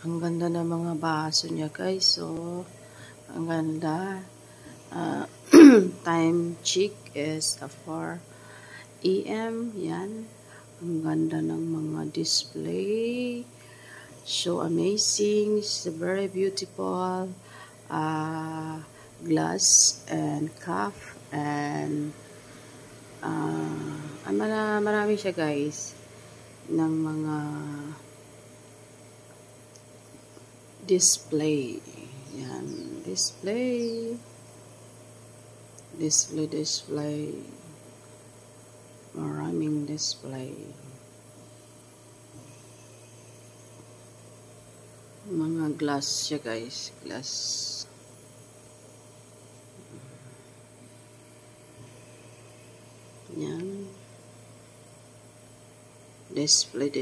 Ang ganda ng mga baso niya, guys. So, ang ganda. Time check is 4 AM. Yan. Ang ganda ng mga display. So amazing. It's very beautiful. Glass and cup and marami siya, guys, ng mga display. Yan. Display. Maraming display. Mga glass siya, guys. Glass. Yan. Display.